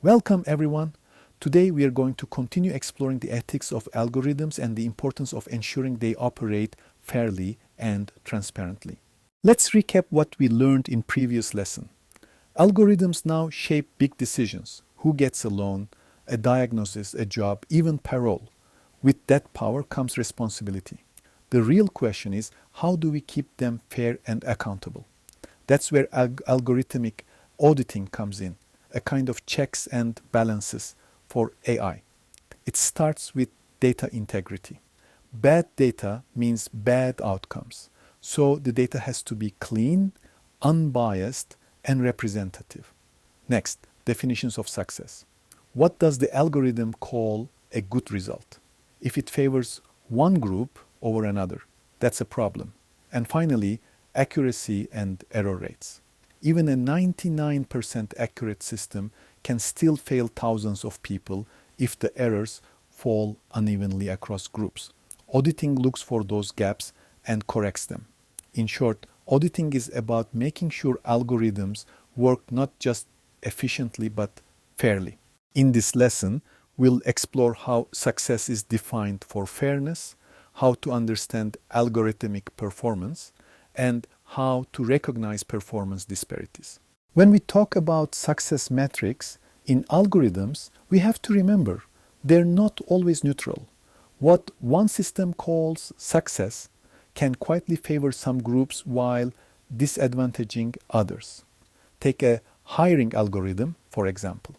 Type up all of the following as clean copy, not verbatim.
Welcome everyone. Today we are going to continue exploring the ethics of algorithms and the importance of ensuring they operate fairly and transparently. Let's recap what we learned in previous lesson. Algorithms now shape big decisions: who gets a loan, a diagnosis, a job, even parole. With that power comes responsibility. The real question is, how do we keep them fair and accountable? That's where algorithmic auditing comes in, a kind of checks and balances for AI. It starts with data integrity. Bad data means bad outcomes. So the data has to be clean, unbiased, and representative. Next, definitions of success. What does the algorithm call a good result? If it favors one group over another, that's a problem. And finally, accuracy and error rates. Even a 99% accurate system can still fail thousands of people if the errors fall unevenly across groups. Auditing looks for those gaps and corrects them. In short, auditing is about making sure algorithms work not just efficiently but fairly. In this lesson, we'll explore how success is defined for fairness, how to understand algorithmic performance, and how to recognize performance disparities. When we talk about success metrics in algorithms, we have to remember they're not always neutral. What one system calls success can quietly favor some groups while disadvantaging others. Take a hiring algorithm, for example.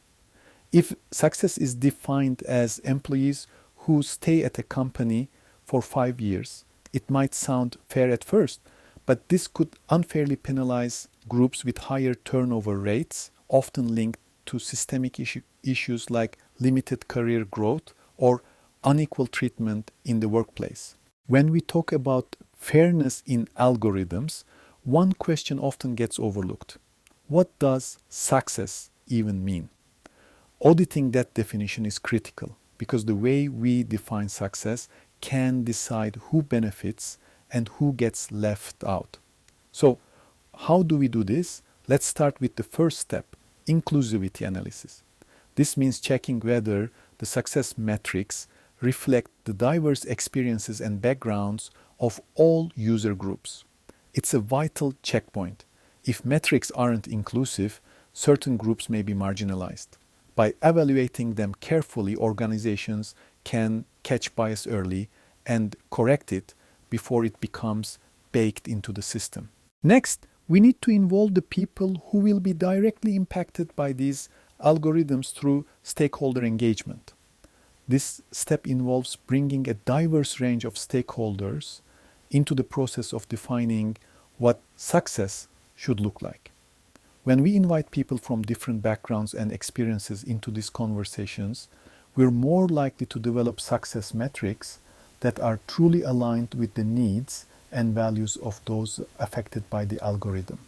If success is defined as employees who stay at a company for 5 years, it might sound fair at first, but this could unfairly penalize groups with higher turnover rates, often linked to systemic issues like limited career growth or unequal treatment in the workplace. When we talk about fairness in algorithms, one question often gets overlooked. What does success even mean? Auditing that definition is critical because the way we define success can decide who benefits and who gets left out. So, how do we do this? Let's start with the first step, inclusivity analysis. This means checking whether the success metrics reflect the diverse experiences and backgrounds of all user groups. It's a vital checkpoint. If metrics aren't inclusive, certain groups may be marginalized. By evaluating them carefully, organizations can catch bias early and correct it before it becomes baked into the system. Next, we need to involve the people who will be directly impacted by these algorithms through stakeholder engagement. This step involves bringing a diverse range of stakeholders into the process of defining what success should look like. When we invite people from different backgrounds and experiences into these conversations, we're more likely to develop success metrics that are truly aligned with the needs and values of those affected by the algorithm.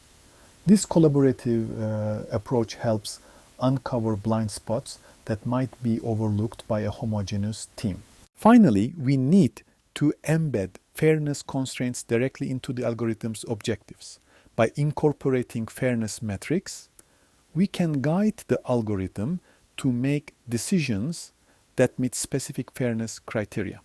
This collaborative approach helps uncover blind spots that might be overlooked by a homogeneous team. Finally, we need to embed fairness constraints directly into the algorithm's objectives. By incorporating fairness metrics, we can guide the algorithm to make decisions that meet specific fairness criteria.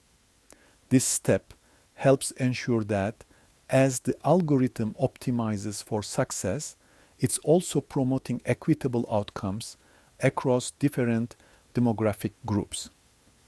This step helps ensure that as the algorithm optimizes for success, it's also promoting equitable outcomes across different demographic groups.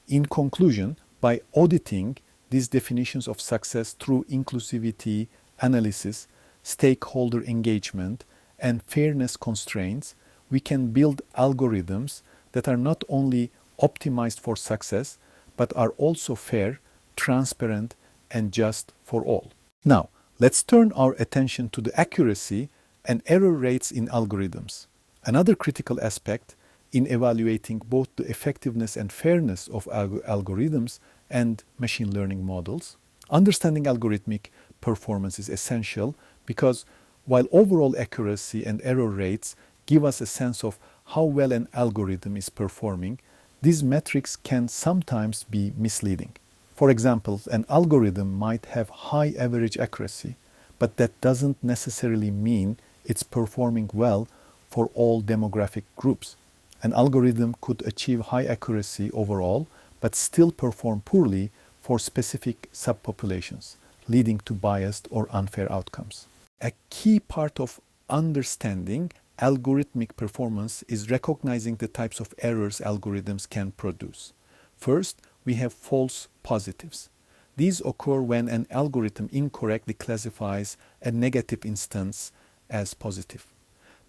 In conclusion, by auditing these definitions of success through inclusivity analysis, stakeholder engagement, and fairness constraints, we can build algorithms that are not only optimized for success, but are also fair, transparent, and just for all. Now, let's turn our attention to the accuracy and error rates in algorithms. Another critical aspect in evaluating both the effectiveness and fairness of algorithms and machine learning models. Understanding algorithmic performance is essential because while overall accuracy and error rates give us a sense of how well an algorithm is performing, these metrics can sometimes be misleading. For example, an algorithm might have high average accuracy, but that doesn't necessarily mean it's performing well for all demographic groups. An algorithm could achieve high accuracy overall, but still perform poorly for specific subpopulations, leading to biased or unfair outcomes. A key part of understanding algorithmic performance is recognizing the types of errors algorithms can produce. First, we have false positives. These occur when an algorithm incorrectly classifies a negative instance as positive.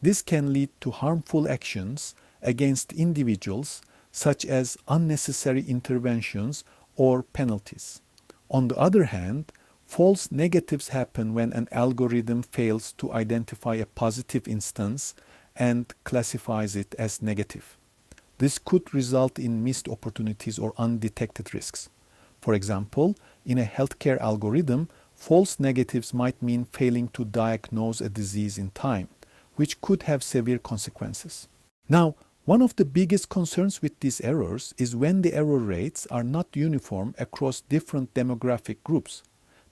This can lead to harmful actions against individuals, such as unnecessary interventions or penalties. On the other hand, false negatives happen when an algorithm fails to identify a positive instance and classifies it as negative. This could result in missed opportunities or undetected risks. For example, in a healthcare algorithm, false negatives might mean failing to diagnose a disease in time, which could have severe consequences. Now, one of the biggest concerns with these errors is when the error rates are not uniform across different demographic groups.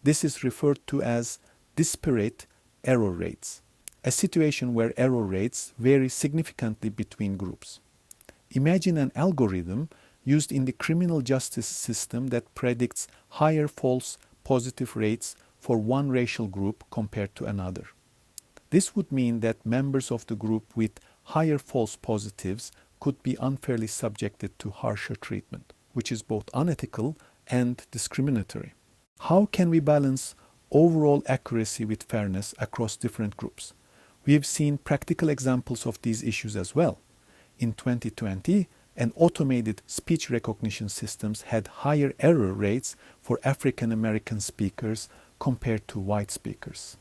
This is referred to as disparate error rates, a situation where error rates vary significantly between groups. Imagine an algorithm used in the criminal justice system that predicts higher false positive rates for one racial group compared to another. This would mean that members of the group with higher false positives could be unfairly subjected to harsher treatment, which is both unethical and discriminatory. How can we balance overall accuracy with fairness across different groups? We have seen practical examples of these issues as well. In 2020, an automated speech recognition systems had higher error rates for African American speakers compared to white speakers.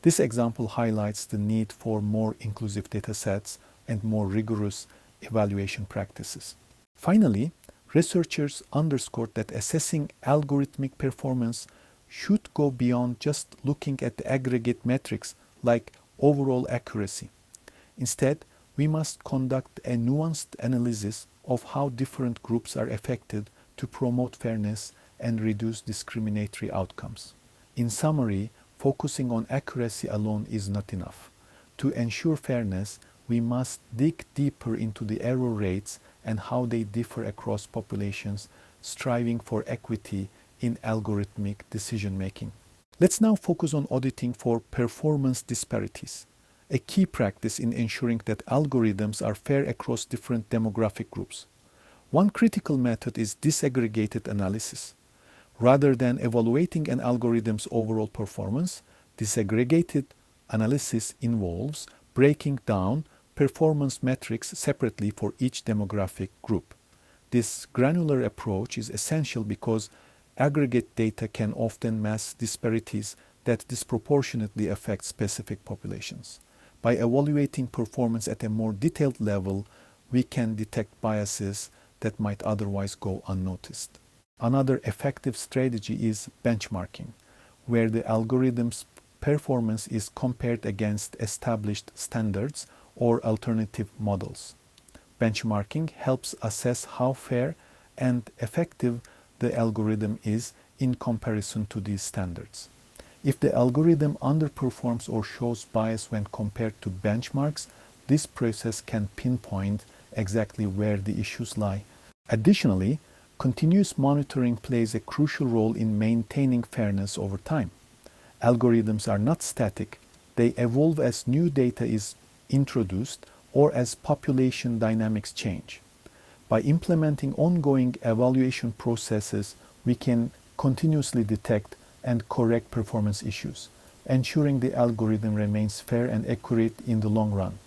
This example highlights the need for more inclusive datasets and more rigorous evaluation practices. Finally, researchers underscored that assessing algorithmic performance should go beyond just looking at the aggregate metrics like overall accuracy. Instead, we must conduct a nuanced analysis of how different groups are affected to promote fairness and reduce discriminatory outcomes. In summary, focusing on accuracy alone is not enough. To ensure fairness, we must dig deeper into the error rates and how they differ across populations, striving for equity in algorithmic decision making. Let's now focus on auditing for performance disparities, a key practice in ensuring that algorithms are fair across different demographic groups. One critical method is disaggregated analysis. Rather than evaluating an algorithm's overall performance, disaggregated analysis involves breaking down performance metrics separately for each demographic group. This granular approach is essential because aggregate data can often mask disparities that disproportionately affect specific populations. By evaluating performance at a more detailed level, we can detect biases that might otherwise go unnoticed. Another effective strategy is benchmarking, where the algorithm's performance is compared against established standards or alternative models. Benchmarking helps assess how fair and effective the algorithm is in comparison to these standards. If the algorithm underperforms or shows bias when compared to benchmarks, this process can pinpoint exactly where the issues lie. Additionally, continuous monitoring plays a crucial role in maintaining fairness over time. Algorithms are not static. They evolve as new data is introduced or as population dynamics change. By implementing ongoing evaluation processes, we can continuously detect and correct performance issues, ensuring the algorithm remains fair and accurate in the long run.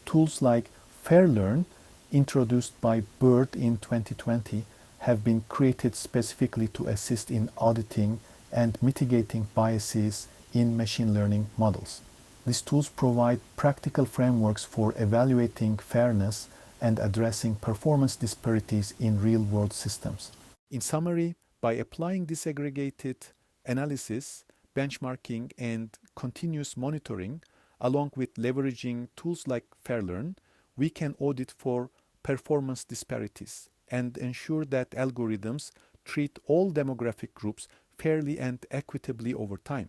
Tools like FairLearn, introduced by Bird in 2020, have been created specifically to assist in auditing and mitigating biases in machine learning models. These tools provide practical frameworks for evaluating fairness and addressing performance disparities in real-world systems. In summary, by applying disaggregated analysis, benchmarking, and continuous monitoring, along with leveraging tools like FairLearn, we can audit for performance disparities and ensure that algorithms treat all demographic groups fairly and equitably over time.